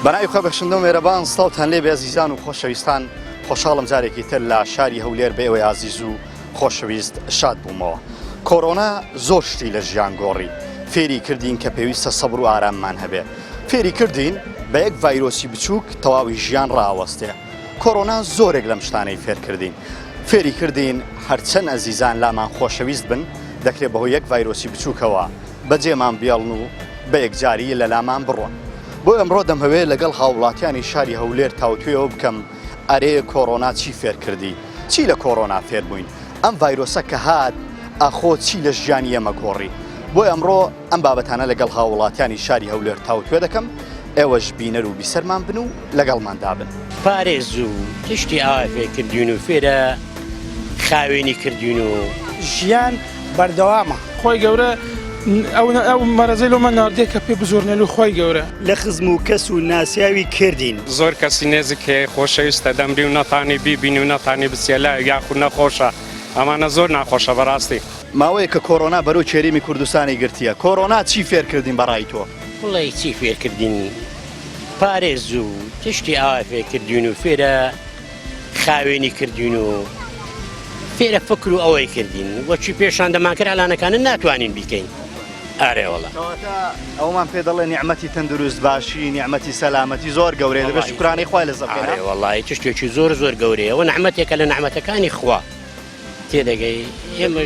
بەناوی خۆ بەخشندە و مێرەبان سڵاوتان لێ بێ عزیزان و خۆشەویستان خۆشحاڵم جارێکی تر لە شاری هەولێر بە ئێوەی عزیز و خۆشەویست شاد بوومەوە. کۆڕۆنا زۆر شتی لە ژیان گۆڕی، فێری کردین کە پێویستە سەبر و ئاراممان هەبێ، فێری کردین بە یەک ڤایرۆسی بچووک تەواوی ژیان ڕاوەستێ. کۆڕۆنا زۆرێک لەم شتانەی فێر کردین، فێری کردین هەرچەند ئەزیزان لامان خۆشەویست بن دەکرێت بەهۆی یەک ڤایرۆسی بچووکەوە بەجێمان بێڵن و بە یەکجاری لە لامان بڕۆن. بۆ ئەمڕۆ دەمهەوێت لەگەڵ هاوڵاتیانی شاری هەولێر تاوتوێەوە بکەم ئەرێ کۆڕۆنا چی فێر کردی، چی لە کۆڕۆنا فێر بووین، ئەم ڤایرۆسە کە هات ئاخۆ چی لە ژیانی ئێمە گۆڕی. بۆ ئەمڕۆ ئەم بابەتانە لەگەڵ هاوڵاتیانی شاری هەولێر تاوتوێ دەکەم، ئێوەش بینەر و بیسەرمان بن و لەگەڵماندا بن. پارێز و تشتی ئاوا فێرکردین و فێرە خاوێنی کردین و ژیان بەردەوامە. خۆی گەورە ئەو مەرەزەی لۆمە ناردێ کە پێ بزۆرنێل و خۆی گەورە لە خزم و کەس و ناسیاوی کردین. زۆر کەسی نێزی کێ خۆشەویستە دەمری و نەتانی بیبینی و نەتانی بچێلا یاخود نەخۆشە، ئەمانە زۆر ناخۆشە بەڕاستی. ماوەیە کە کۆڕۆنا بەرەو چێریمی کوردستانی گرتیە، کۆڕۆنا چی فێر کردین بەڕای تۆ؟ وڵی چی فێرکردین؟ پارێز و تشتی ئاوا فێرکردین و فێرە خاوێنی کردین و فێرە فکر و ئەوەی کردین وەچی پێشان دەمان کرد ئەلانەکانە ناتوانین بیکەین. ئارێ وەڵا ئەومان پێ دەڵێ نیعمەتی تەندروست باشی، نیعمەتی سەلامەتی زۆر گەورەیە، دەبێت شوکرانەی خوای لە زەبێت. ئارێ وەڵی تشتێکی زۆر زۆر گەورەیە و نەحمەتێکە لە نەحمەتەکانی خوا تێدەگەی. ئێمە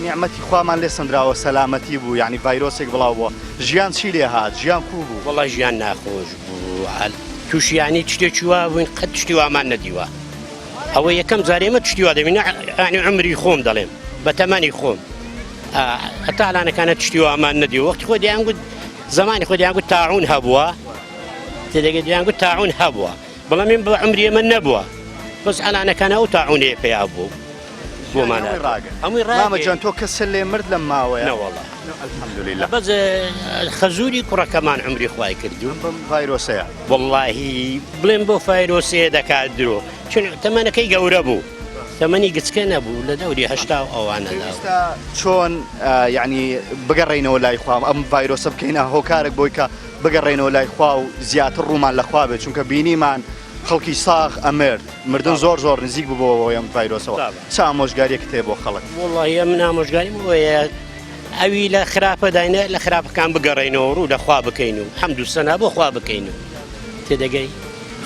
نیعمەتی خوامان لێ سندراوە سەلامەتی بوو، یعنی ڤایرۆسێک بڵاو بووە. ژیان چی لێ هات؟ ژیان کوو بوو؟ وەڵی ژیان ناخۆش بوو، تووشیانی تشتێکی وا بووین قەت تشتی وامان نەدیوە. ئەوە یەکەم جارێمە تشتی وا دەبینە، یعنی عمری خۆم دەڵێم بە تەمەنی خۆم هەتا ئەلانەکانە تشتی وامان نەدی. وەختی خۆ دەیانگوت زمانی خۆ دەیانگوت تاعون هەبووە، تێدەگەی دەیانگوت تاعون هەبووە، بەڵام من بە عمری ئەمە نەبووە، بەس ئەلانەکانە ئەو تاعونەیە پێیا بوو بۆمان هەمووی ڕاگەن. تۆ کەس لێ مرد لەم ماوەیە؟ نەوەڵا الحەمدولیلا. بەس خەزوری کوڕەکەمان عمری خوای کردو بەم ڤایرۆسەیە. وەڵڵاهی بڵێم بۆ ڤایرۆسەیە دەکات درۆ، چون تەمەنەکەی گەورە بوو، تەمەنی گچکە نەبوو لە دەوری هەشتا و ئەوانەدا. چۆن یعنی بگەڕێنەوە لای خوا ئەم ڤایرۆسە بکەینە هۆکارێک بۆی کە بگەڕێنەوە لای خوا و زیاتر ڕوومان لەخوا بێت، چونکە بینیمان خەڵکی ساغ ئەمرد، مردن زۆر نزیک بووەوە ئەم ڤایرۆسەوە. چ ئامۆژگاریەک تێ بۆ خەڵک؟ وەڵڵاهی من ئامۆژگاریم ئەوەیە ئەوی لە خراپەداینە لە خراپەکان بگەڕێنەوە ڕوو لە خوا بکەین و حەمد و سەنا بۆ خوا بکەین و تێدەگەی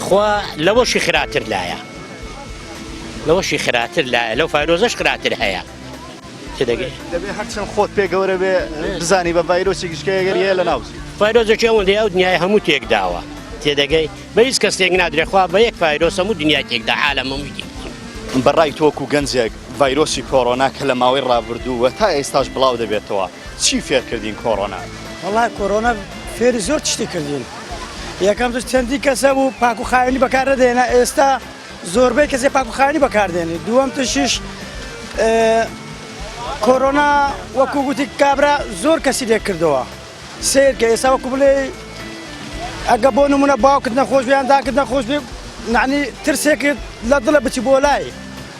خوا لەوەشی خراتر لایە، لەوەشی خراتر لایە، لەو ڤایرۆزەش خراتر هەیە تێدەگەی. دەبێت هەرچەند خۆت پێ گەورە بێ بزانی بە ڤایرۆسی گشتەیەگەریە لە ناوزی ڤایرۆزێکی ئەوەندەیە ئەو دنیای هەموو تێک داوە تێدەگەی، بە هیچ کەس تێک نادرێخوا بە یەک ڤایرۆس هەموو دنیای تێکدا عالەم هەمووی. بەڕای تۆکو گەنجێک ڤایرۆسی کۆڕۆنا کە لە ماوەی ڕابردووە تا ئێستاش بڵاو دەبێتەوە، چی فێر کردین کۆڕۆنا؟ وەڵای کۆڕۆنا فێری زۆر تشتی کردین. یەکەم چەندی کەسە بوو پاک و خاوێنی بەکاردێنە، ئێستا زۆربەی کەسێ پاک و خاوێنی بەکاردێنێ. دووەم تشیش کۆڕۆنا وەکو گوتی کابرا زۆر کەسی لێ کردەوە سیر کە ئێستا وەکو بڵێ ئەگە بۆ نمونە باوکت نەخۆش بیان داکت نەخۆش بێ، یعنی ترسێکت لە دڵە بچی بۆ لای،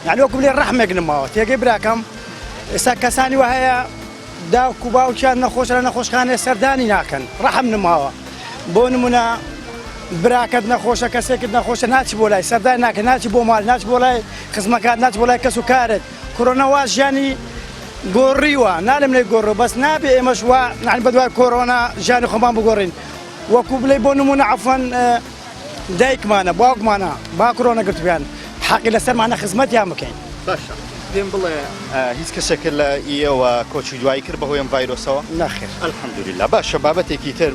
یعنی وەکو بڵێ ڕەحمێک نماوە. تێگەی براکەم ئێستا کەسانی وە هەیە داوک و باوکیان نەخۆش لە نەخۆشخانەیە سەردانی ناکەن، ڕەحم نماوە. بۆ نمونە براکەت نەخۆشە کەسێکت نەخۆشە ناچی بۆ لای سەردانی ناکە، ناچی بۆ ماڵ، ناچی بۆ لای خزمەکات، ناچی بۆ لای کەس و کارت. کۆڕۆنا وا ژیانی گۆڕیوە، نالم لێ گۆڕۆ، بەس نابێ ئێمەش وا یعنی بەدوای کۆڕۆنا ژیانی خۆمان بگۆڕین. وەکو بڵێ بۆ نمونە عەفوەن دایکمانە باوکمانە با کۆڕۆنا گرتویان، حەقی لەسەرمانە خزمەتیان بکەین. باشە پێم بڵێ هیچ کەسێک لە ئێوە کۆچی دوایی کرد بەهۆی ئەم ڤایرۆسەوە؟ نەخێر الحەمدولیلا. باشە بابەتێکی تر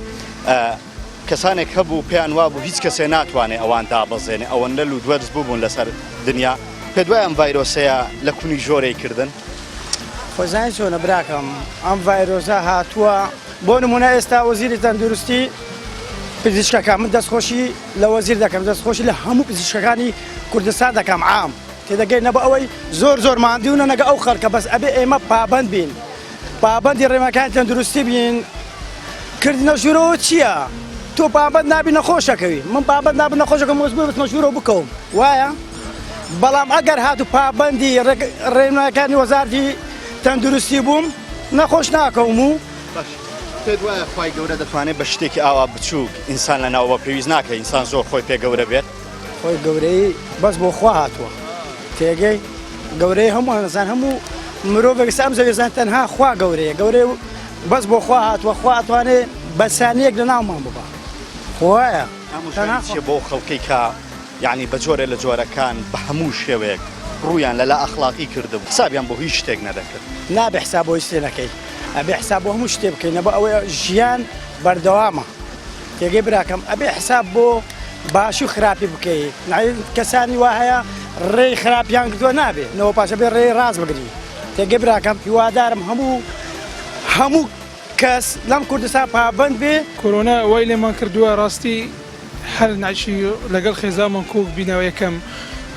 کەسانێک هەبوو پێیان وابوو هیچ کەسێ ناتوانێت ئەوان دابەزێنێ، ئەوەندە لودوەرز بووبوون لەسەر دنیا، پێ دوای ئەم ڤایرۆسەیە لە کونی ژۆرەی کردن؟ خۆزانانی چۆنە براکەم ئەم ڤایرۆسە هاتووە بۆ نمونە ئێستا وەزیری تەندروستی پزیشکەکان من دەستخۆشی لە وەزیر دەکەم، دەستخۆشی لە هەموو پزیشکەکانی کوردستان دەکەم عام تێدەگەی نەبە ئەوەی زۆر ماندیونە نەگە ئەو خەڵکە، بەس ئەبێ ئێمە پابەند بین، پابەندی ڕێمەکانی تەندروستی بین. کردنە ژوورەوە چییە؟ تۆ پابەند نابی نەخۆشەکەوی، من پابەند نابی نەخۆشەکەم وەزبوو بچمە ژوورەوە بکەوم وایە؟ بەڵام ئەگەر هاتو پابەندی ڕێنمایەکانی وەزارەتی تەندروستی بووم نەخۆش ناکەوم و پێت وایە خی گەورە دەتوانێت بە شتێکی ئاوا بچووک ئینسان لە ناوە پێویست ناکە ئینسان زۆر خۆی پێ گەورە بێت خۆی گەورەی بەس بۆ خوا هاتووە تێگەی گەورەی هەموو ئەزان هەموو مرۆڤێک ئەم زەویێزان تەنها خوا گەورەیە گەورەی بەس بۆ خوا هاتووە خوا ئەتوانێت بەسانیەک لە ناومان ببە خوایە هەموو بۆ خەڵکی کە یعنی بە جۆرە لە جۆرەکان بە هەموو شێوەیەک ڕویان لەلا ئەخلاقی کردبوو حسابیان بۆ هیچ شتێک نەدەکرد نابێ حساب بۆ هیچ شتێ نەکەی ئەبێ حساب بۆ هەموو شتێ بکەین بۆ ئەوەی ژیان بەردەوامە تێگەی براکەم ئەبێ حساب بۆ باشی و خراپی بکەیت کەسانی وا هەیە ڕێی خراپیان کردووە نابێ نەوە پاشە بێ ڕێی ڕاست بگری تێگەی براکەم هیوادارم هەموو کەس لەم کوردستان پابند بێ کۆرۆنا وای لێمان کردووە ڕاستی هەر ناچی لەگەڵ خێزامان کۆک بینەوە یەکەم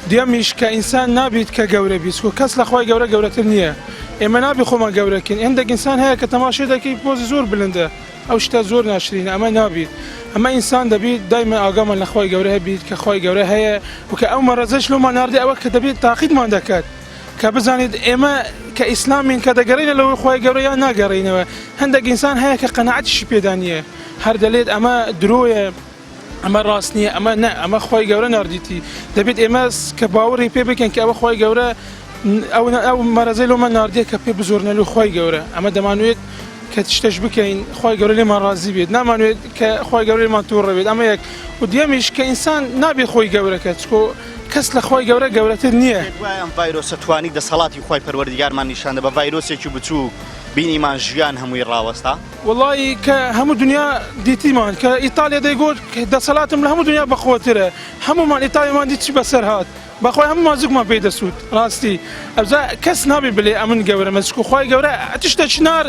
دیەمیش کە ئینسان نابیت کە گەورە بیت و کەس لە خۆی گەورە گەورەتر نییە ئێمە نابی خۆمان گەورەکەین هەندێک ئینسان هەیە کە تەماشای دەکەی پۆزی زۆر بلندە ئەو شتە زۆر ناشرینە ئەمە نابیت ئەمە ئینسان دەبیت دایمە ئاگامان لە خۆی گەورە هەبیت کە خۆی گەورە هەیە و کە ئەو مەڕەزەش لۆمان ناردی ئەوە کە دەبێت تاقیدمان دەکات کە بزانیت ئێمە کە ئیسلامین کە دەگەڕینە لەوەی خۆی گەورە یان ناگەڕینەوە هەندێک ئینسان هەیە کە قەنەعەتیشی پێدا نییە هەر دەلێت ئەمە درۆیە ئەمە ڕاست نییە ئەمە نە ئەمە خۆی گەورە ناردیتی دەبێت ئێمە کە باوەڕی پێ بکەن کە ئەوە خۆی گەورە ئەو مەرەزەی لۆمە ناردیە کە پێ بزۆرنەلو خۆی گەورە ئەمە دەمانوێت کە شتەش بکەین خۆی گەورە لێمان ڕازی بێت نامانوێت کە خۆی گەورە لێمان تووڕە بێت ئەمە یەک و دیەمیش کە ئینسان نابێت خۆی گەورەکە چکۆ کەس لە خۆی گەورە گەورەتر نییە ئەم ڤایرۆسە توانی دەسەڵاتی خۆی پەروەردیگارمان نیشاندا بە ڤایرۆسێکی بچوو بینیمان ژیان هەمووی ڕاوەستا وڵی کە هەموو دنیا دیتیمان کە ئیتالیا دەیگوت دەسەڵاتم لە هەموو دنیا بەخۆترە هەمومان ئیتالیامان دیتی بەسەر هات بەخۆی هەموو مازووکمان پێی دەسووت ڕاستی ئەوزا کەس نابێ بڵێ ئەمن گەورە مەسکو خۆی گەورە تشتە چنار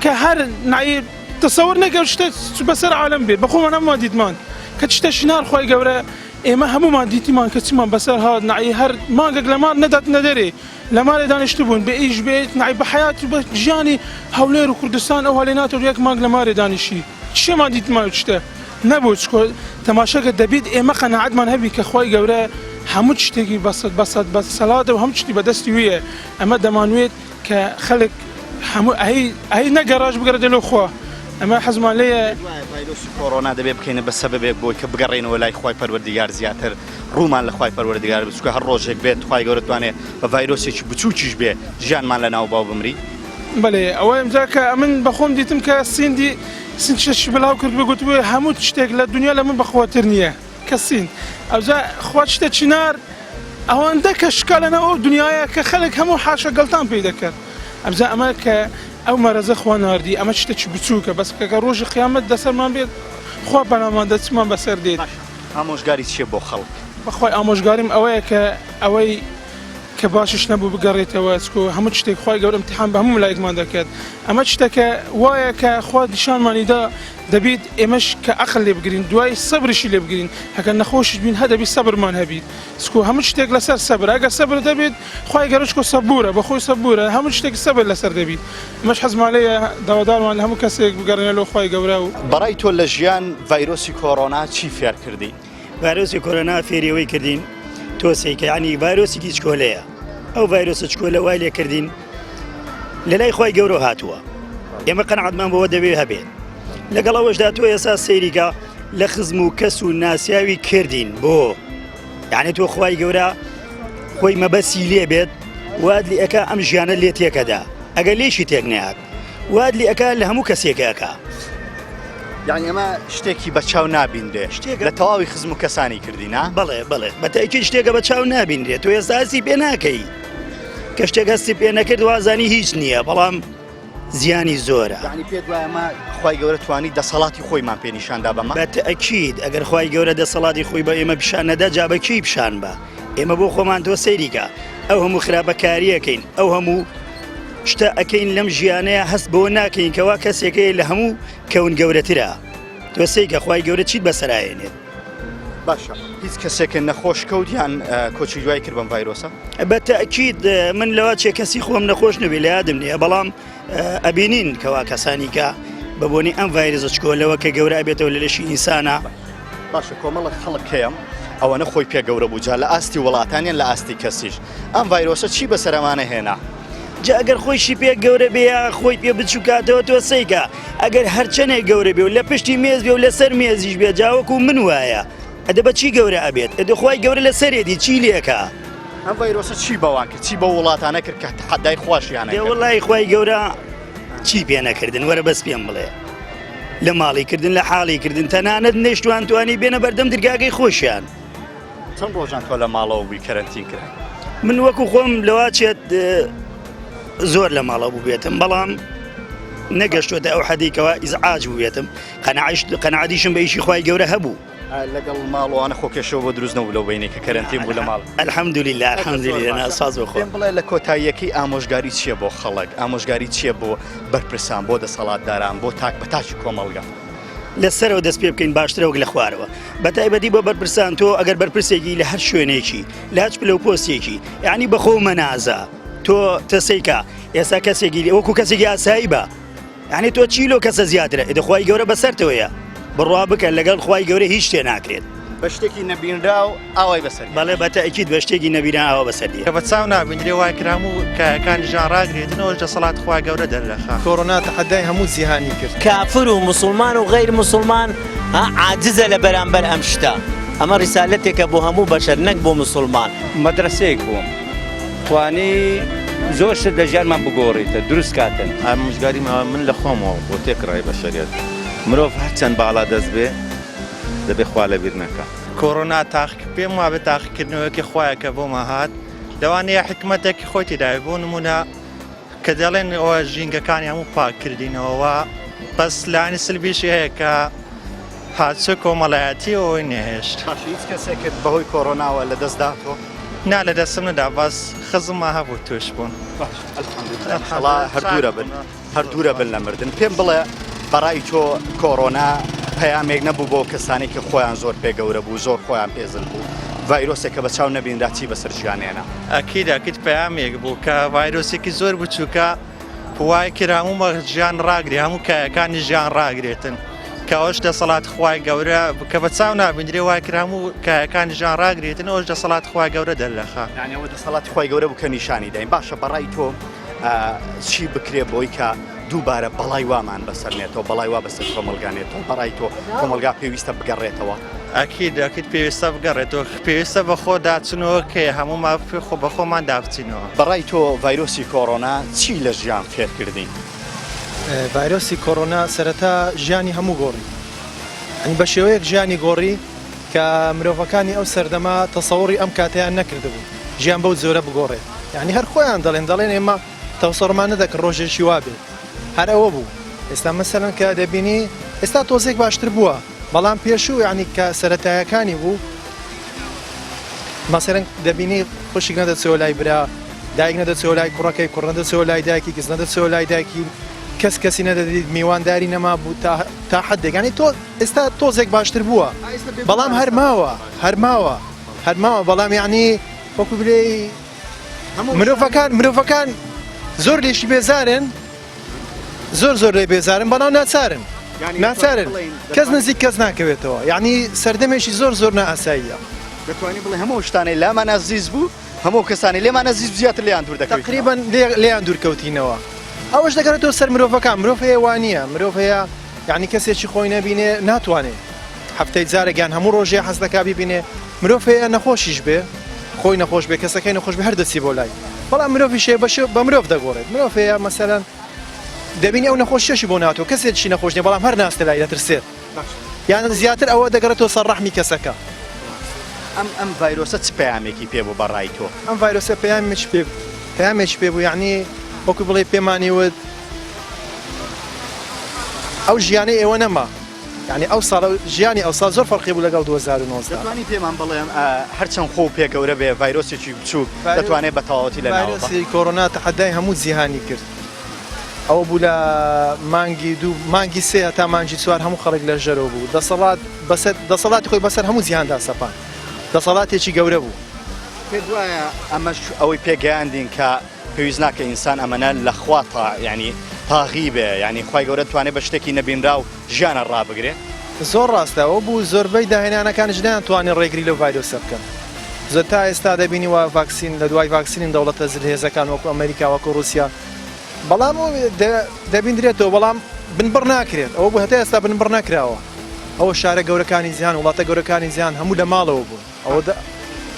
کە هەر نایی تەسەور نەگەر شتە بەسەر عالم بێت بەخۆمان هەمومان دیتمان کە تشتە چنار خۆی گەورە ئێمە هەمومان دیتیمان کە چمان بەسەر هات نایی هەر مانگێک لە مار نەدات نەدەرێ لە مارێ دانیشتە بوون بە ئیش بێت نایی بە حیات بە ژیانی هەولێر و کوردستان ئەو هەڵێناتەوە یەک مانگ لە مارێ دانیشی چێمان دیتمان شتە نەبوو چکۆ تەماشاکە دەبێت ئێمە قەنەعەتمان هەبی کە خۆی گەورە هەموو شتێکی بەسەد بە سەلاتە و هەموو شتی بەدەستی ویە ئەمە دەمانوێت کە خەڵک هەموو ئەهی نەگەڕاش بگەڕێتە لەو خوا ئەمە حەزمان لێیە ڤایرۆسی کۆڕۆنا دەبێت بکەینە بە سەبەبێک بۆی کە بگەڕێنەوە لای خۆی پەروەردیگار زیاتر ڕوومان لە خۆی پەروەردیگار بچکە هەر ڕۆژێک بێت خۆی گەورە توانێت بە ڤایرۆسێکی بچووکیش بێ ژیانمان لە ناو باو بمری بەڵێ ئەوە ئەمجا کە من بەخۆم دیتم کە سینشەش بڵاو کرد بگوتوێ هەموو شتێک لە دنیا لە من بەخۆتر نییە کە سین ئەوجا خوا شتە چینار ئەوەندە کە شکالەنەوە دنیاە کە خەڵک هەموو حاشە گەڵتان پێی دەکرد ئەمجا ئەمە کە ئەو مەرەزە خوا ناردی ئەمە شتێکی بچووکە بەس کەکە ڕۆژی قیامەت دەسەرمان بێت خوا بەنامان دەچمان بەسەر دێت ئامۆژگاری چیە بۆ خەڵک بەخۆی ئامۆژگاریم ئەوەیە کە ئەوەی کە باشش نەبوو بگەڕێتەوە چکۆ هەموو شتێک خۆی گەورە امتحان بە هەموو لایەکمان دەکات ئەمە شتەکە وایە کە خوا نیشانمانیدا دەبێت ئێمەش کە عەقڵ لێ بگرین دوای سەبرشی لێ بگرین هەکە نەخۆشیش بین هەدەبی سەبرمان هەبیت چکۆ هەموو شتێک لەسەر سەبر ئەگەر سەبر دەبێت خۆی گەورە چکۆ سەبورە بەخۆی سەبورە هەموو شتێک سەبر لەسەر دەبیت ئەمەش حەزمان لێیە داوادارمان هەموو کەسێک بگەڕێنە لەو خۆی گەورە و بەڕای تۆ لە ژیان ڤایرۆسی کۆڕۆنا چی فێر کردی ڤایرۆسی کۆرۆنا فێریەوەی کردین تۆسێکە ینی ڤایرۆسێکی چکۆلەیە ئەو ڤایرۆسە چکۆلە وای لێ کردین لە لای خۆی گەورە هاتووە ئێمە قەنەعەتمان بەوە دەبێ هەبێت لەگەڵ ئەوەشدا تۆ ئێستا سەیریکە لە خزم و کەس و ناسیاوی کردین بۆ یعنی تۆ خۆی گەورە خۆی مەبەسی لێ بێت واد لی ئەکا ئەم ژیانە لێ تێکەدا ئەگەر لێشی تێک نەهات واد لی ئەکا لە هەموو کەسێکەکە یعنی ئەمە شتێکی بە چاو نابیندێ لە تەواوی خزم و کەسانی کردینا بەڵێ بەتەکی شتێکە بە چاو نابینرێت تۆ ئێستا هەستی پێ ناکەی کە شتێک هەستی پێ نەکرد وازانی هیچ نییە بەڵام زیانی زۆرە یعنی پێت وایە ئەمە خۆی گەورە توانی دەسەڵاتی خۆیمان پێ نیشاندا بەمە بەتەکید ئەگەر خۆی گەورە دەسەڵاتی خۆی بە ئێمە پیشان نەدا جا بەکی پیشان بە ئێمە بۆ خۆمان تۆ سەیریکە ئەو هەموو خراپەکاریەکەین ئەو هەموو شتە ئەەکەین لەم ژیانەیە هەست بۆ ناکەین کەوا کەسێکەیە لە هەموو کەون گەورەترە تۆ سەیکە خۆی گەورە چیت بەسەرایێنێت باشە هیچ کەسێکە نەخۆش کەوت یان کۆچی دوای کرد بەم ڤایرۆسە بەتەکید من لەوە چێ کەسی خۆم نەخۆش نەبێ لە یادم نییە بەڵام ئەبینین کەوا کەسانی کە بە بۆنی ئەم ڤایرۆسە چکۆلەوە کە گەورە بێتەوە لە لەشی ئینسانە باشە کۆمەڵە خەڵک هەیەم ئەوە نەخۆی پێ گەورە بوو جا لە ئاستی وڵاتانیان لە ئاستی کەسیش ئەم ڤایرۆسە چی بەسەرمانە هێنا جا ئەگەر خۆشی پێ گەورە بێ یا خۆی پێ بچووکاتەوە تۆ سەیکە ئەگەر هەرچەنێک گەورە بێ و لە پشتی مێز بێ و لەسەر مێزیش بێ جاوەکو من وایە ئەدە بە چی گەورە ئەبێت ئەدە خۆی گەورە لە سەرێتی چی لێکە ئەم ڤایرۆسە چی بەوان کرد چی بە وڵاتانە کرد کە حەدای خۆشیانە دێ وڵی خۆی گەورە چی پێ نەکردن وەرە بەس پێم بڵێ لە ماڵی کردن لە حاڵی کردن تەنانەت نێشتوان توانی بێنە بەردەم دەرگاکەی خۆشیان چەند ڕۆژان تۆ لە ماڵەوە بووی کەرەنتین کرا من وەکو خۆم لەوا چێت زۆر لە ماڵە بوو بێتم بەڵام نەگەشتوتە ئەو حەدیکەوە ئیزعاج بوو بێتم قەنەعەتیشم بە ئیشی خۆی گەورە هەبوو لەگەڵ ماڵەوانە خۆکێشەوە بۆ دروست نەبوو لەو بینێ کە کەرەنتین بوو لە ماڵ الحەمدولله الحەمدولله ناساز بۆ خۆم پێم بڵێ لە کۆتاییەکەی ئامۆژگاری چییە بۆ خەڵک ئامۆژگاری چییە بۆ بەرپرسان بۆ دەسەڵاتداران بۆ تاک بەتاچی کۆمەڵگە لەسەرەوە دەست پێ بکەین باشترەوە لە خوارەوە بە تایبەتی بۆ بەرپرسان تۆ ئەگەر بەرپرسێکی لە هەر شوێنێکی لە هەچ پلە و پۆستێکی یعنی بەخۆ مەنازە تۆ تەسەیکە ئێستا کەسێکی وەکو کەسێکی ئاسایی بە یعنی تۆ چیلۆ کەسە زیاترە ئێدە خی گەورە بەسەرتەوەیە بڕوا بکەن لەگەڵ خی گەورە هیچ شتێ ناکرێت بە شتێکی نەبینرا و ئاوای بەسەر بەڵێ بەتەئکید بە شتێکی نەبیران ئەوە بەسەردی کە بە چاو نابینرێ وای کرام و کەکانی ژان ڕاگرێتنەوە دەسەڵات خوا گەورە دەرلەخا کۆڕۆنا تەحەدای هەموو جیهانی کرد کافر و مسلمان و غیر مسلمان عاجزە لە بەرامبەر ئەم شتە ئەمە ڕیسالەتێکە بۆ هەموو بەشەر نەک بۆ مسلمان مەدرسەیەک بووم توانی زۆر شت لە ژیانمان بگۆڕیتە دروست کاتن ئامۆژگاری من لە خۆمەوە بۆ تێکڕای بەشەریەت مرۆڤ هەرچەند باڵا دەست بێ دەبێ خوا لەبیر نەکە کۆڕۆنا تاقی پێم وابێ تاقیکردنەوەکی خۆیەکە بۆمە هات لەوانەیە حکومەتێکی خۆی تێداوی بۆ نمونە کە دەڵێن ئەوە ژینگەکانی هەموو پاک کردینەوە بەس لانی سلبیشی هەیە کە هاتچە کۆمەڵایەتی ئەوەی نەهێشت هیچ کەسێکت بەهۆی کۆڕۆناوە لە دەستداتەوە نا لە دەستم نەدا بەس خزمما هەبوو توش بوون هەردوورە بن لە مردن پێم بڵێ بەڕای تۆ کۆڕۆنا پەیامێک نەبوو بۆ کەسانی کە خۆیان زۆر پێگەورە بوو زۆر خۆیان پێزل بوو ڤایرۆسێکە بە چاو نەبینرا چی بەسەر ژیانێنە ئەکیت پەیامێک بوو کە ڤایرۆسێکی زۆر بچووکە وای کرامومە ژیان ڕاگری هەموو کایەکانی ژیان ڕاگرێتن کە ئەوش دەسەڵات خوای گەورە کە بە چاو نابینرێ وای کرام و کایەکانی ژیان ڕاگرێتن ئەوش دەسەڵات خوای گەورە دەرلەخا یانەوە دەسەڵاتی خوای گەورە بوو کە نیشانی داین باشە بەڕای تۆ چی بکرێ بۆی کە دووبارە بەڵای وامان بەسەرنێتەوە بەڵای وا بەسەر کۆمەلگانێتەوە بەڕای تۆ کۆمەلگا پێویستە بگەڕێتەوە ئەکیت پێویستە بگەڕێتەوە پێویستە بەخۆ داچنەوە کێ هەمومان خۆ بە خۆمان دابچینەوە بەڕای تۆ ڤایرۆسی کۆڕۆنا چی لە ژیان فێر کردین ڤایرۆسی کۆڕۆنا سەرەتا ژیانی هەموو گۆڕی ئەنی بە شێوەیەک ژیانی گۆڕی کە مرۆڤەکانی ئەو سەردەما تەسەوڕی ئەم کاتیان نەکردبوو ژیان بەو زۆرە بگۆڕێت یعنی هەر خۆیان دەڵێن ئێمە تەوسەڕمان نەدەکرد ڕۆژێکی وا بێت هەر ئەوە بوو ئێستا مەسەلەن کە دەبینی ئێستا تۆزێک باشتر بووە بەڵام پێشوو یعنی کە سەرەتایەکانی بوو مەسەلەن دەبینی خۆشی نەدەچێتەوە لای برا دایک نەدەچێتەوە لای کوڕەکەی کوڕ نەدەچێتەوە لای دایکی کەس نەدەچێتەوە لای دایکی کەسی نەدەدیت میوانداری نەما بوو تا حەدێک ینی تۆ ئێستا تۆزێک باشتر بووە بەڵام هەرماوە بەڵام یعنی وەکو بلێ مرۆڤەکان زۆر لێشی بێزارن زۆر لێ بێزارن بەڵام ناچارن کەس نزیک کەس ناکەوێتەوە یعنی سەردەمێکی زۆر نائاساییە دەتوانانی بڵێ هەموو شتانەی لامان ئازیز بوو هەموو کەسانی لێمان ئازیز زیاتر لێیان دوور دەکەوێت تقریباً لێیان دوورکەوتینەوە ئەوەش دەگەڕێتەوە سەر مرۆڤ هەیە وانە مرۆڤ هەیە یعنی کەسێکی خۆی نەبینێ ناتوانێت هەفتەی جارێکیان هەموو ڕۆژێ حەز دەکا ببینێ مرۆڤ هەیە نەخۆشیش بێ خۆی نەخۆش بێ کەسەکەی نەخۆش بێ هەر دەچی بۆ لای بەڵام مرۆڤیشێ بە مرۆڤ دەگۆڕێت مرۆڤ هەیە مەسەلەن دەبینی ئەو نەخۆشیەشی بۆ ناتۆ کەسێکی نەخۆش نیە بەڵام هەر ناستە لای دەترسێت یان زیاتر ئەوە دەگەڕێتەوە سەر ڕەحمی کەسەکە ئەم ڤایرۆسە چ پەیامێکی پێ بوو بەڕای تۆ ئەم ڤایرۆسە پەیامێکی پێ بوو یعنی وەکو بڵێ پێمانیوت ئەو ژیانەی ئێوە نەما یعنی ئەو ساڵ ژیانی ئەو ساڵ زۆر فەرقی بوو لەگەڵ 2019 دەتوانی پێمان بڵێم هەرچەند خۆ پێگەورە بێ ڤایرۆسێکی بچوو دەتوانێت بە تەواوەتی لە ڤایرۆسی کۆڕۆنا تەحەدای هەموو جیهانی کرد ئەوە بوو لە مانگی سێ تا مانگی چوار هەموو خەڵک لە ژەرەوە بوو دەسەڵاتی خۆی بەسەر هەموو جیهاندا سەپان دەسەڵاتێکی گەورە بوو پێ دوایە ئەمەش ئەوەی پێگەیاندین کە پێویست ناکە ئینسان ئەمەنە لە خوا ینی تاغی بێ ینی خی گەورە توانێت بە شتێکی نەبینرا و ژیانە ڕابگرێت زۆر ڕاستەوە بوو زۆربەی داهێنانەکان ژیان توانێت ڕێگری لەو ڤایرۆسە بکەن زە تا ئێستا دەبینیوە ڤاکسین لە دوای ڤاکسینین دەوڵەتە زلهێزەکان وەکو ئەمریکا وەکو رووسیا بەڵام دەبیندرێتەوە بەڵام بنبڕ ناکرێت ئەوە بوو هەتا ئێستا بنبڕ نەکراوە ئەوە شارە گەورەکانی زیان وڵاتە گەورەکانی زیان هەموو لە ماڵەوە بوون ئەوە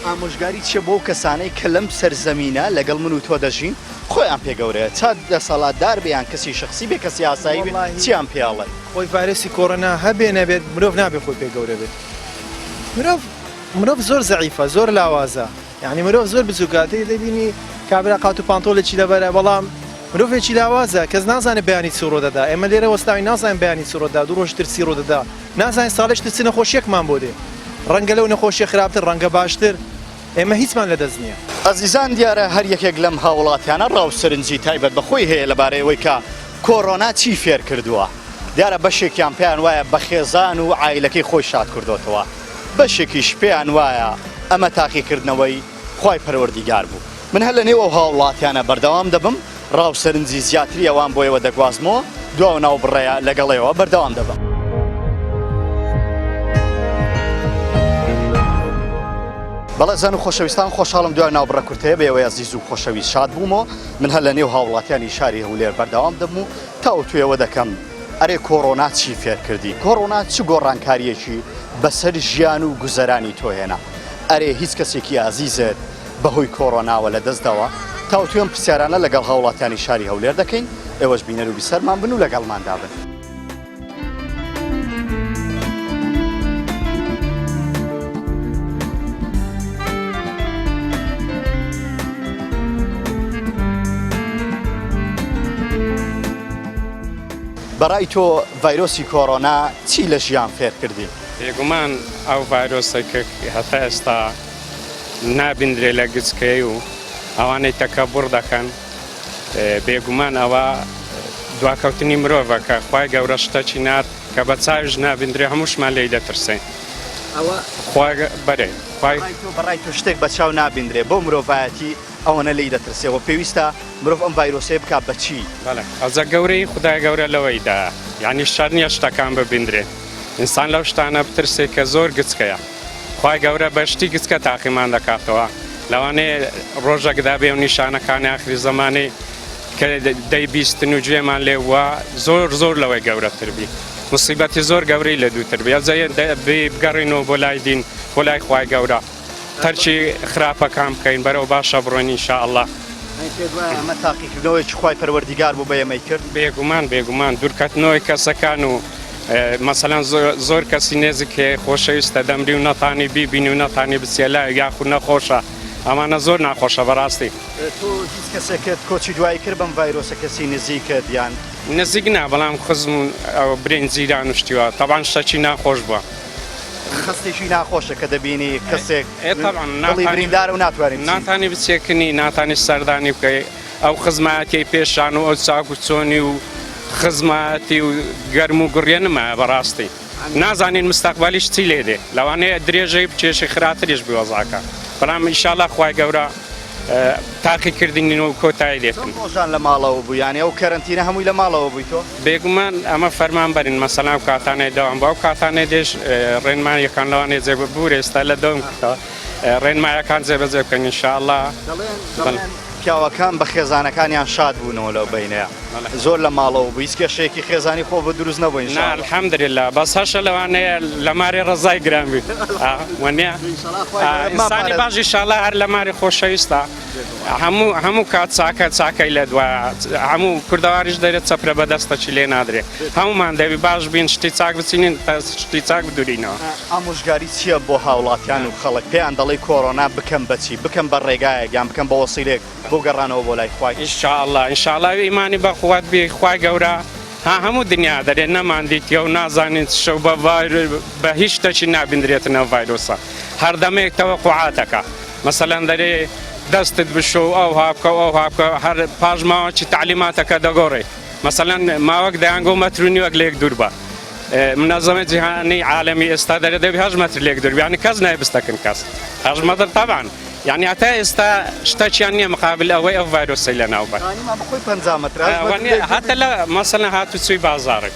ئامۆژگاری چێ بۆ کەسانەی کە لەم سەرزەمینە لەگەڵ من و تۆ دەژین خۆیان پێگەورەیە چات دەسەڵاتدار بێیان کەسی شخصی بێ کەسی ئاسایی بێ چیان پێڵێن خۆی ڤایرۆسی کۆڕۆنا هەبێ نەبێت مرۆڤ نابێت خۆی پێگەورە بێت مرۆڤ زۆر زەعیفە زۆر لاوازە یعنی مرۆڤ زۆر بچووکاتەی دەبینی کابرا قات و پانتۆڵێکی لەبەرە بەڵام مرۆڤێکی لاوازە کەس نازانێت بەیانی چی ڕۆدەدا ئێمە لێرە وەستاوی نازانین بەیانی چی ڕۆدا دوو ڕۆژ ترسی ڕۆدەدا نازانین ساڵێش ترسی نەخۆشیەکمان بۆ دێ ڕەنگە لەو نەخۆشیە خراپتر ڕەنگە باشتر ئێمە هیچمان لەدەست نییە ئەزیزان دیارە هەر یەکێک لەم هاوڵاتیانە ڕاوسەرنجی تایبەت بەخۆی هەیە لەبارەیەوەی کە کۆڕۆنا چی فێر کردووە دیارە بەشێکیان پێیان وایە بەخێزان و عایلەکەی خۆی شاد کردوتەوە بەشێکیش پێیان وایە ئەمە تاقیکردنەوەی خی پەروەردیگار بوو من هەر لە نێو هاوڵاتیانە بەردەوام دەبم ڕاوسەرنجی زیاتری ئەوان بۆیەوە دەگوازمەوە دواو ناو بڕێە لەگەڵەوە بەردەوام دەبم بەڵێ زەن و خۆشەویستان خۆشحاڵم دوای ناوبڕە کورتەیە بێەوەی ئەزیز و خۆشەویست شاد بوومەوە من هەر لە نێو هاوڵاتیانی شاری هەولێر بەردەوام دەبم و تا توێوە دەکەم ئەرێ کۆڕۆنا چی فێر کردی کۆڕۆنا چ گۆڕانکاریەکی بەسەر ژیان و گوزەرانی تۆ هێنا ئەرێ هیچ کەسێکی ئازیزت بەهۆی کۆڕۆناوە لە دەستداوە تا توێم پرسیارانە لەگەڵ هاوڵاتیانی شاری هەولێر دەکەین ئێوەش بینەر و بیسەرمان بن و لەگەڵماندا بن بەڕای تۆ ڤایرۆسی کۆڕۆنا چی لە ژیان فێر کردی؟ بێگومان ئەو ڤایرۆسێکە هەتا ئێستا نابیندرێ لە گچکەی و ئەوانەی تەکەبوڕ دەکەن بێگومان ئەوە دواکەوتنی مرۆڤەکە خی گەورە شتەکی نات کە بە چاویش نابیندرێ هەمووشمان لێی دەترسێن بەرێ بەڕای تۆ شتێک بە چاو نابیندرێ بۆ مرۆڤایەتی ئەوەنە لی دەترسێەوە پێویستە مرۆڤ ئەم ڤایرۆسێ بکات بەچی ئەوزە گەورەی خدای گەورە لەوەیدا یعنی شەر نییە شتەکان ببیندرێ ئینسان لەو شتانە بترسێت کە زۆر گچکەیە خی گەورە بەشتی گچکە تاقیمان دەکاتەوە لەوانەیە ڕۆژێکدا بێ و نیشانەکانی ئاخری زەمانەی کە دەیبیستن و گوێمان لێوە زۆر لەوەی گەورەتر بی موسیبەتی زۆر گەورەی لە دووتر بێ بگەڕینەوە بۆ لای دین بۆ لای خی گەورە تەرچی خراپەکان بکەین بەرەو باشە بڕۆین ئینشاءالله ئەمە تاقیکردنەوەی خی پەروەردیگار بۆ بەیەمەی کرد بێگومان دوورکەتنەوەی کەسەکان و مەسەلەن زۆر کەسی نێزیک هەیە خۆشەویستە دەمری و نەتانی بیبینی و نەتانی بچێلە یاخود نەخۆشە ئەمانە زۆر ناخۆشە بەڕاستی تۆ هیچ کەسێکت کۆچی دوایی کرد بەم ڤایرۆسە کەسی نزیکت یان نزیک نا بەڵام خزم و برین زیران شتیوە تەبان شتێکی ناخۆش بووە خستێکی ناخۆشە کە دەبینی کەسێک بریندار و ناتانی بچێکنی ناتانی سەردانی بکەی ئەو خزمەتی پێشان و ئەو چاک و چۆنی و خزمەتی و گەرم و گوڕێ نمایە بەڕاستی نازانین مستەقبەلیش چی لێ دێ لەوانەیە درێژەی بچێشی خراتریش بوەزاکە بەڵام ئینشاءالله خی گەورە تاقیکردنی و کۆتایی دێتن ڕۆژان لە ماڵەوە بوو یانێ ئەو کەرەنتینە هەمووی لە ماڵەوە بووی تۆ بێگومان ئەمە فەرمان بەرین مەسەلام کاتانەی دەوام بە ئەو کاتانەی دێش ڕێنمایەکان لەوانێ جێبە بوور ئێستا لە دەوم ڕێنمایەکان جێبەجێ بکەن ئینشاءالله پیاوەکان بە خێزانەکانیان شاد بوونەوە لەو بینەیە زۆر لە ماڵەوە بوو هیچ کێشەیەکی خێزانی خۆ بە دروست نەبووی ئینشاءالله الحەمدلله بەس هەشە لەوانەیە لە ماری ڕزای گران بێت وانە ئینسانی باش ئینشاءالله هەر لە ماری خۆشەویستە هەموو کات چاکەی لە دوایە هەموو کوردەواریش دەرێت چەپرە بەدەستەکی لێ نادرێ هەمومان دەبی باش بین شتی چاک بچینین شتی چاک بدورینەوە ئامۆژگاری چییە بۆ هاوڵاتیان و خەڵک پێیان دەڵێ کۆڕۆنا بکەم بەچی بکەم بە ڕێگایەک یان بکەم بە وەسیلێک بۆ گەڕانەوە بۆ لای خوای ئینشاءالله ئیمانی بەخوات بێ خوای گەورە هەموو دنیا دەرێت نەماندیتیە و نازانین شەو بە هیچ شتێکی نابیندرێتنەوە ڤایرۆسە هەردەمەیەک تەوەقوعاتەکە مەسەلەن دەرێ دەستت بشۆ ئەو هابکە ئەو هابکە هەر پاش ماوەکی تعلیماتەکە دەگۆڕێ مەسەلەن ماوەک دەیانگۆ مەترونیوەک لێک دوور بە منظمە جیهانی عالمی ئێستا دەرێ دەبی 8 مەتر لێک دوور یعنی کەس نایبستەکەن کەس 8 مەتر تەبان یعنی هەتا ئێستا شتێکیان نییە مقابل ئەوەی ئەو ڤایرۆسی لە ناوبەر هەتا لە مەسەلەن هاتوچووی بازاڕێک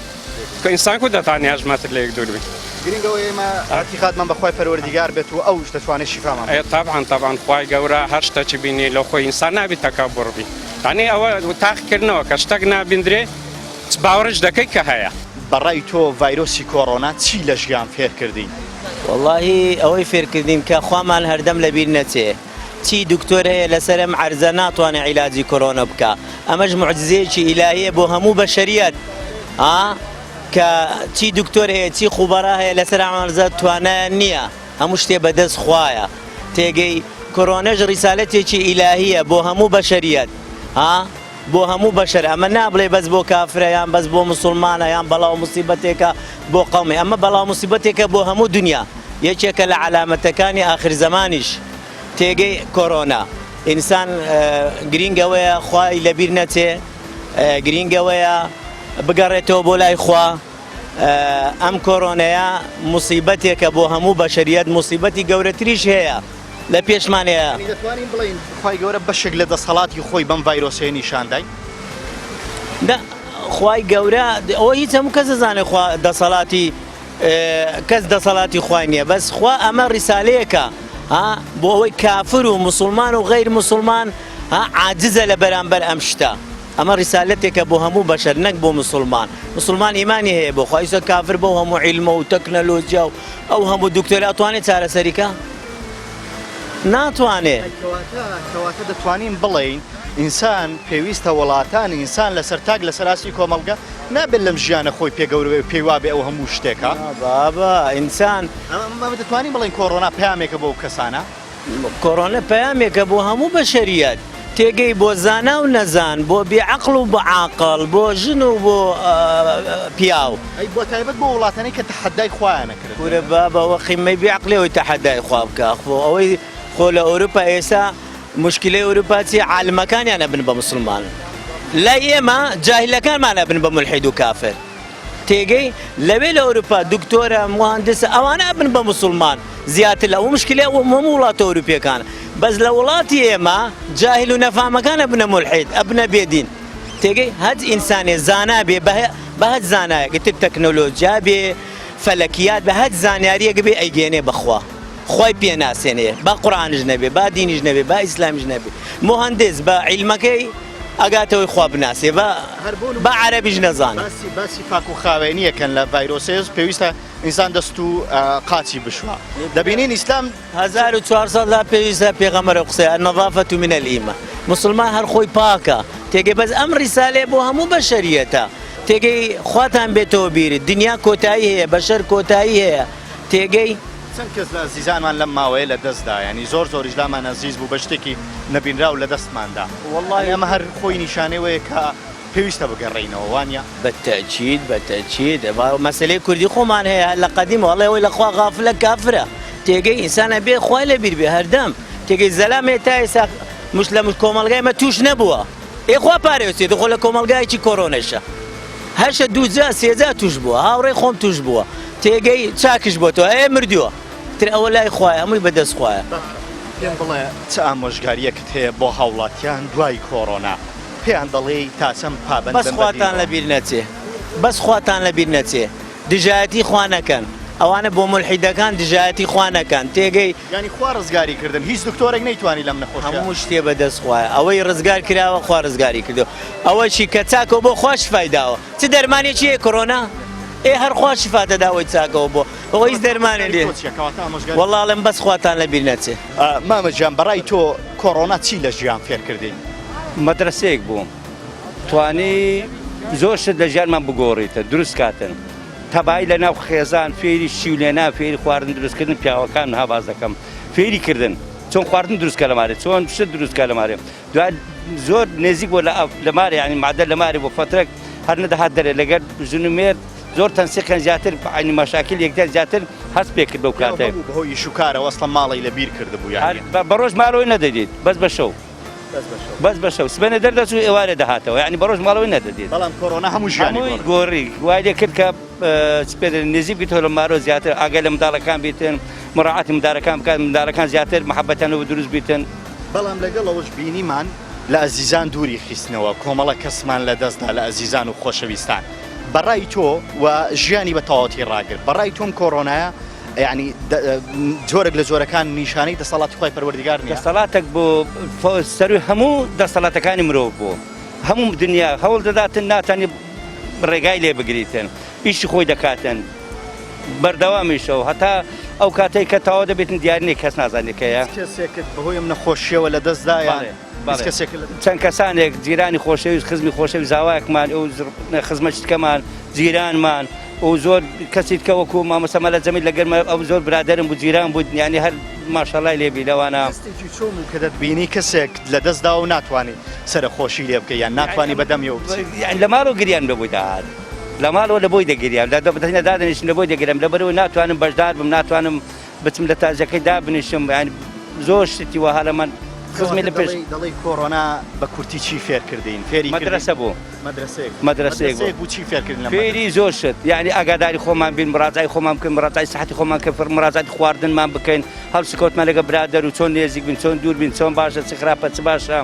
کە ئینسان کو دەتوانێت 8 مەتر لێک دوور بێت گرنگەوە ئێمە ئاعتیقادمان بەخوای پەروەردیگار بێت و ئەوش دەتوانێت شیفامان بێت. طبعا خوای گەورە هەر شتێکی بینی لە خۆی ئینسان نابێت تەکەبوڕ بی. یعنی ئەوە تاقیکردنەوە کە شتێک نابیندرێ باوەڕش دەکەی کە هەیە. بەڕای تۆ ڤایرۆسی کۆڕۆنا چی لە ژیان فێر کردین؟ والله ئەوەی فێرکردین کە خوامان هەردەم لەبیر نەچێ چی دکتۆر هەیە لەسەر ئەم عەرزە ناتوانێت عیلاجی کۆرۆنا بکە. ئەمەش موعجزەیەکی ئیلاهیە بۆ هەموو بەشەریەت کە چی دکتۆر هەیە چی خوبەرا هەیە لەسەر ئەم عەرزە توانایان نییە، هەموو شتێ بەدەست خوایە. تێگەی کۆرۆنەش ریسالەتێکی ئیلاهیە بۆ هەموو بەشەریەت بۆ هەموو بەشەر. ئەمە نابڵێ بەس بۆ کافرە یان بەس بۆ مسلمانە یان بەڵاو موسیبەتێکە بۆ قەومی، ئەمە بەڵاو موسیبەتێکە بۆ هەموو دنیا، یەکێکە لە عەلامەتەکانی ئاخر زەمانیش تێگەی کۆرۆنا. ئینسان گرینگەوەیە خوای لەبیر نەچێ، گرینگەوەیە بگەڕێتەوە بۆ لای خوا. ئەم کۆرۆنەیە موسیبەتێکە بۆ هەموو بەشەریەت، موسیبەتی گەورەتریش هەیە لە پێشمانەیە. دەتوانین بڵین خوای گەورە بەشێک لە دەسەڵاتی خۆی بەم ڤایرۆسەیە نیشاندای؟ خوای گەورە ئەوە هیچ هەموو کەس دەزانێت دەسەڵاتی کەس دەسەڵاتی خوای نییە، بەس خوا ئەمە ڕیسالەیەکە بۆ ئەوەی کافر و مسلمان و غەیر مسلمان عاجزە لە بەرامبەر ئەم شتە. ئەمە ڕیسالەتێکە بۆ هەموو بەشەر نەک بۆ مسلمان. مسلمان ئیمانی هەیە بۆ خوا، ئیسا کافر بۆ هەموو عیلمە و تەکنەلۆجیا و ئەو هەموو دکتۆر ئەتوانێت چارەسەریکە؟ ناتوانێت. کەواتە دەتوانین بڵین ئینسان پێویستە وڵاتان ئینسان لەسەر تاک لەسەر ئاستی کۆمەڵگە نابێت لەم ژیانە خۆی پێگەورە پێی وابێ ئەو هەموو شتێکە. بابا ئینسان دەتوانین بڵین کۆڕۆنا پەیامێکە بۆ کەسانە؟ کۆڕۆنا پەیامێکە بۆ هەموو بەشەریەت، تێگەی بۆ زانا و نەزان، بۆ بێعەقڵ و بە عاقڵ، بۆ ژن و بۆ پیاو. ئەی بۆ تایبەت بۆ وڵاتانەی کە تەحەدای خوایانە کرد. پورە بابەوە خیمەی بێعەقلەوەی تەحەدای خوا بکە. ئەوەی خۆ لە ئەوروپا ئێستا مشکلەی ئەوروپا چی؟ عالمەکانیان ئەبن بە مسلمان، لای ئێمە جاهیلەکانمان ئەبن بە مولحید و کافر. تێگەی لەوێ لە ئەوروپا دکتۆرە مهندسە ئەوانە ئەبن بە مسلمان زیاتر لە ئەو مشکلەی هەموو وڵاتە ئەوروپیەکانە. بەس لە وڵاتی ئێمە جاهیل و نەفامەکان ئەبنە مولحید، ئەبنە بێدین. تێگەی هەج ئینسانێ زانا بێ بە هەج زانایەکە تر تەکنۆلۆجیا بێ فەلەکیات بە هەج زانیاریەکە بێ ئەیگەێنێ بەخوا. خۆی پێناسێنێ با قورئانیش نەبێ با دینیش نەبێ با ئیسلامیش نەبێ، مهندس بە عیلمەکەی ئەگاتەوەی خوا بناسێ بە عەرەبیش نەزانێ. باسی پاک و خاوێنیەکەن لە ڤایرۆسێز پێویستە ئینسان دەست و قاچی بشوە. دەبینین ئیسلام 1400 لا پێویستە پێغەمبەر قسەی النظافة من الإيمان. مسلمان هەر خۆی پاکە. تێگەی بەس ئەم ڕیسالەیە بۆ هەموو بەشەریەتە. تێگەی خواتان بێتەوە بیرت، دنیا کۆتایی هەیە، بەشەر کۆتایی هەیە. تێگەی چەند کەس لە عزیزانمان لەم ماوەیە لە دەستدا، ینی زۆریش لامان عزیز بوو بە شتێکی نەبینرا و لە دەستماندا. وەڵڵاهی ئەمە هەر خۆی نیشانەوەیە کە پێویستە بگەڕێینەوە وانە؟ بەتەکید بەتەکید. مەسەلەی کوردی خۆمان هەیە لە قەدیم وەڵێ ئەوەی لەخوا غافلە کافرە. تێگەی ئینسانە بێ خوای لەبیر بێ هەردەم. تێگەی زەلامێ تا ئێستا لە کۆمەڵگای مە توش نەبووە. ئێخوا پارێوسێت خۆ لە کۆمەڵگایکی کۆرۆنەشە. هەشە دووجا سێجا توش بووە، هاوڕێی خۆم توش بووە. تێگەی چاکش بۆ تۆ ئێ مردووە. تر ئەوە لای خوایە، هەمووی بەدەست خوایە. پێم بڵێ چ ئامۆژگاریەکت هەیە بۆ هاوڵاتیان دوای کۆڕۆنا؟ پێیان دەڵێ تاچەم پابەند بەس خواتان لەبیر نەچێ، بەس خواتان لەبیر نەچێ، دژایەتی خوا نەکەن. ئەوانە بۆ مولحیدەکان دژایەتی خوا نەکەن. تێگەی ینی خوا ڕزگاری کردن، هیچ دکتۆرێک نەیتوانی لەم نەخۆشیە. هەموو شتێ بەدەست خوایە. ئەوەی ڕزگار کراوە خوا ڕزگاری کردو. ئەوەشی کە چاکەوە بۆ خوا شیفای داوە. چ دەرمانێکی هەیە کۆرۆنا؟ هەر خوا شیفاتە داوای چاکەوە بۆ ئەوە هیچ دەرمانێ لێ. وەڵڵاڵێم بەس خواتان لەبیر نەچێ. مامە گیان بەڕای تۆ کۆڕۆنا چی لە ژیان فێر کردین؟ مەدرسەیەک بووم، توانی زۆر شت لە ژیانمان بگۆڕیتە دروست کاتن. تەبایی لە ناو خێزان فێری شیولێنا فێری خواردن دروستکردن پیاوەکان هاواز دەکەم فێری کردن چۆن خواردن دروستکە لە مارێ، چۆن شت دروستکە لە مارێ. دوای زۆر نێزیک بۆ لە مارێ، ینی معدە لە مارێ بۆ فترێک هەر نەدەهات دەرێ لەگەر ژنومێر زۆر تەنسیقیان زیاتر عینی مەشاکل یەکدار زیاتر هەست پێ کرد بەو کاتەیە. بەهۆی شوکارە وەسڵە ماڵی لەبیر کردبوو یانی بەڕۆژ ماڵەوەی نەدەدیت بەس بە شەو. بەس بە شەو سبەنە دەردەچوو ئێوارە دەهاتەوە، ینی بەڕۆژ ماڵەوەی نەدەدیت. بەڵام کۆڕۆنا هەموو ژیانی گۆڕی وای لێ کرد کە نزیک بیتەوە لە مارۆ زیاتر ئاگای لە منداڵەکان بیتن، مڕاعاتی منداڵەکان بکات، منداڵەکان زیاتر محەبەتیانەوە دروست بیتن. بەڵام لەگەڵ ئەوەش بینیمان لە ئەزیزان دووری خستنەوە، کۆمەڵە کەسمان لە دەستدا لە ئەزیزان و خۆشەویستان. بەڕای تۆ و ژیانی بە تەواوەتی ڕاگرت بەڕای تۆم کۆڕۆنایە یعنی جۆرێک لە جۆرەکان نیشانەی دەسەڵاتی خۆی پەروەردیگار نییە دەسەڵاتێک بۆ سەروی هەموو دەسەڵاتەکانی مرۆڤ بوو هەموو دنیا هەوڵ دەداتن ناتانی ڕێگای لێ بگریتن ئیشی خۆی دەکاتن بەردەوامیشەوە هەتا ئەو کاتێک کە تەواو دەبێتن دیارنی کەس نازانێکەیە کەسێکت بەهۆی منە خۆشیەوە لە دەستدایان چەند کەسانێک جیرانی خۆشەویست خزمی خۆشەوی زاوایەکمان ئەو خزمەتکەمان جیرانمان و زۆر کەسیت کە وەکو مامەسەمە لە جەمیل لەگەرمە ئەو زۆر برادرم بوو جیران بوو یانی هەر ماشەڵای لێبی لەوانە کە دەتبینی کەسێک لە دەستدا و ناتوانێت سەرخۆشی لێ بکە یان ناتوانانی بەدەمیەوە لە ماڵەوە گریان بەبووی داهات لە ماڵەوە لە بۆی دەگریان بدەینە دادنیشن لە بۆی دەگرم لەبەرەوە ناتوانم بەشدار بم ناتوانم بچم لە تاجەکەی دابنیشم ینی زۆر شتی وەها لە من خزمی لە پێش دەڵی کۆڕۆنا بە کورتی چی فێرکردین فێری مەدرسە بوو مەدرسەیەک بوو چی فێرکردن فێری زۆر شت یعنی ئاگاداری خۆمان بین مراجعی خۆمان بکەین مراجعی سەحەتی خۆمان کە مراجعەتی خواردنمان بکەین هەڵسکۆتمان لەگە برادەر و چۆن نێزیک بین چۆن دوور بین چۆن باشە چ خراپە چ باشە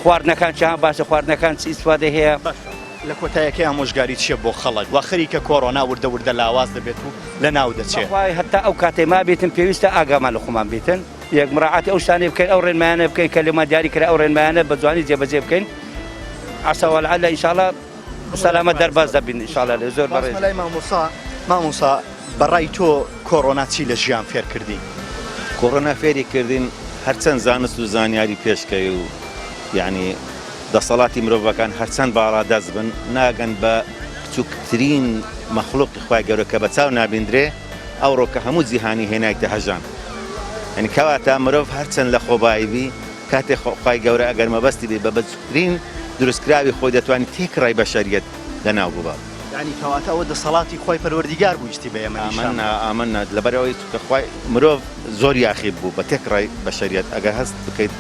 خواردنەکان چیان باشە خواردنەکان چی ئیسفادە هەیە لە کۆتایەکەی ئامۆژگاری چیە بۆ خەڵک وا خەریکە کۆڕۆنا وردە لاواز دەبێت و لە ناو دەچێت هەتا ئەو کاتێ ما بێتن پێویستە ئاگامان لە خۆمان بێتن یەک مراعاتی ئەو شتانەی بکەین ئەو ڕێنمایانە بکەین کە لێمان دیاری کرا ئەو ڕێنمایانە بە جوانی جێبەجێ بکەین عەسا وەلعەلە ئینشاءڵڵا سەلامەت دەرباز دەبین ئینشاءڵڵا لە زۆر بەڕێز مامۆسا بەڕای تۆ کۆڕۆنا چی لە ژیان فێر کردی کۆڕۆنا فێری کردین هەرچەند زانست و زانیاری پێشکەی و یعنی دەسەڵاتی مرۆڤەکان هەرچەند باڵا دەست بن ناگەن بە بچووکترین مەخلوقی خوای گەورە کە بە چاو نابیندرێ ئەوڕۆ کە هەموو جیهانی هێنایتە هەژان یعنی کەواتە مرۆڤ هەرچەند لە خۆبایی کاتێک خوای گەورە ئەگەر مەبەستی بێ بە بچووکترین دروستکراوی خۆی دەتوانێت تێکڕای بەشەریەت لەناو بووبە یعنی کەواتە ئەوە دەسەڵاتی خۆی پەروەردیگار بوویستی بە ئێمە ئامن لەبەرەوەی کە خوای مرۆڤ زۆر یاخیب بوو بە تێکڕای بەشەریەت ئەگەر هەست بکەیت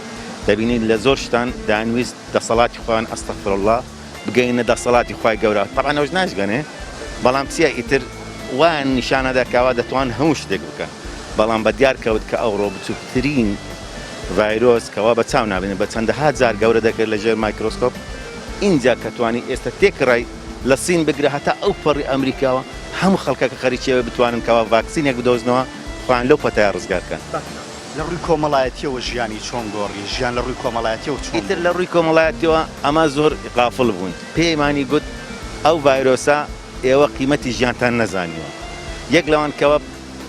دەبینین لە زۆر شتان دانویست دەسەڵاتی خۆیان ئەستەغفیرڵڵاه بگەینە دەسەڵاتی خوای گەورە طبعاً ئەوش ناشگەنێ بەڵام چییە ئیتر وان نیشانەدا کاوا دەتوان هەموو شتێک بکە بەڵام بە دیار کەوت کە ئەوڕۆ بچووکترین ڤایرۆس کەوا بە چاو نابێنێت بە چەندەها جار گەورە دەکرد لە ژێر مایکرۆسکۆپ اینجا کە توانی ئێستا تێکڕای لە سین بگرە هەتا ئەو پەڕی ئەمریکاوە هەموو خەڵکەکە خەریکیەوە بتوانن کەوا ڤاکسینێک بدۆزنەوە خۆیان لەو پەتایە ڕزگارکەن لە ڕووی کۆمەڵایەتیەوە ژیانی چۆن گۆڕی ژیان لە ڕووی کۆمەڵایەتیەوە چۆن ئیتر لە ڕووی کۆمەڵایەتیەوە ئەمە زۆر غافڵ بوون پێیمانی گوت ئەو ڤایرۆسە ئێوە قیمەتی ژیانتان نەزانیوە یەک لەوان کەوە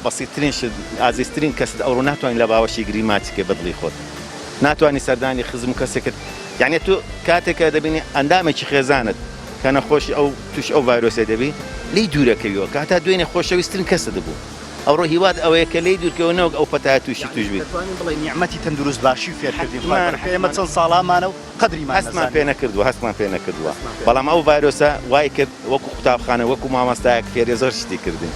بەسیترین شت ئازیزترین کەست ئەوڕۆ ناتوانین لە باوەشی گریماتیکە بەدڵی خۆت ناتوانانی سەردانی خزم و کەسێکت یعنی تو کاتێکە دەبینی ئەندامێکی خێزانت کە نەخۆشی ئەو توش ئەو ڤایرۆسێ دەبی لی دوورەکەویەوە کاتا دوێنێ خۆشەویستترین کەسە دەبوو ئەوڕۆ هیواد ئەوەیە کە لی دوورکەوەنەوە ئەو پەتایە تووشی توش بیت نیعمەتی تەندروست باشی فێرکردین ئێمە چەند ساڵامانە و قەدریمان هەستمان پێ نەکردووە هەستمان پێ نەکردووە بەڵام ئەو ڤایرۆسە وای کرد وەکو قوتابخانە وەکو مامۆستایەک فێرێ زۆر شتی کردین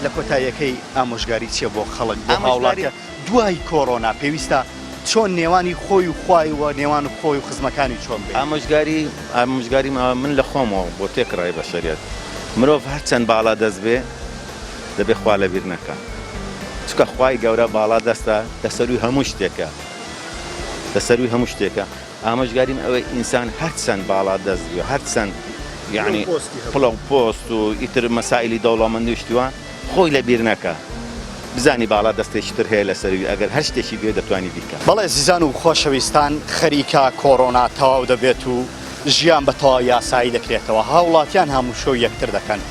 لە کۆتاییەکەی ئامۆژگاری چیە بۆ خەڵک بۆ هاوڵاتیە دوای کۆڕۆنا پێویستە چۆن نێوانی خۆی و خوای و نێوان و خۆی و خزمەکانی چۆن بێت ئامۆژگاری من لە خۆمەوە بۆ تێکڕای بەشەریەت مرۆڤ هەرچەند باڵا دەست بێ دەبێ خوا لەبیر نەکە چکە خوای گەورە باڵا دەستە لەسەروی هەموو شتێکە لەسەروی هەموو شتێکە ئامۆژگاریم ئەوەی ئینسان هەرچەند باڵا دەست بێ هەرچەند یعنی پڵە پۆست و ئیتر مەسائلی دەوڵەمەندی شتووە خۆی لەبیر نەکە بزانی باڵا دەستێکی تر هەیە لەسەروی ئەگەر هەر شتێکی بێ دەتوانی بیکە بەڵێ زیزان و خۆشەویستان خەریکە کۆڕۆنا تەواو دەبێت و ژیان بە تەواو یاسایی دەکرێتەوە هاوڵاتیان هەموو شەو یەکتر دەکەن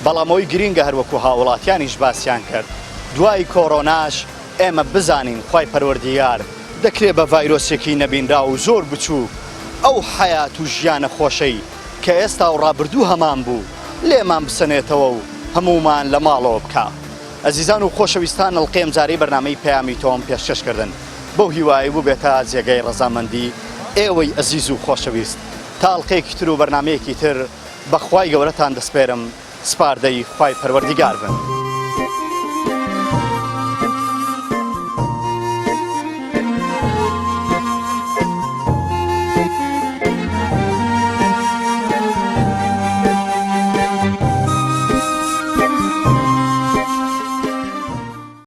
بەڵامەوەی گرینگە هەروەکو هاوڵاتیانیش باسییان کرد دوای کۆڕۆناش ئێمە بزانین خوای پەروەردیگار دەکرێت بە ڤایرۆسێکی نەبینرا و زۆر بچوو ئەو حەیات و ژیانە خۆشەی کە ئێستا و ڕابردوو هەمان بوو لێمان بسەنێتەوە و هەمومان لە ماڵەوە بکە ئەزیزان و خۆشەویستان ئەڵقەی ئەمجارەی بەرنامەی پەیامی تۆم پێشکەشکردن بەو هیوایی بوو بێتە جێگەی ڕەزامەندی ئێوەی ئەزیز و خۆشەویست تا ئەڵقەیەکی تر و بەرنامەیەکی تر بەخوای گەورەتان دەسپێرم سپاردەی خوای پەروەردیگار بن.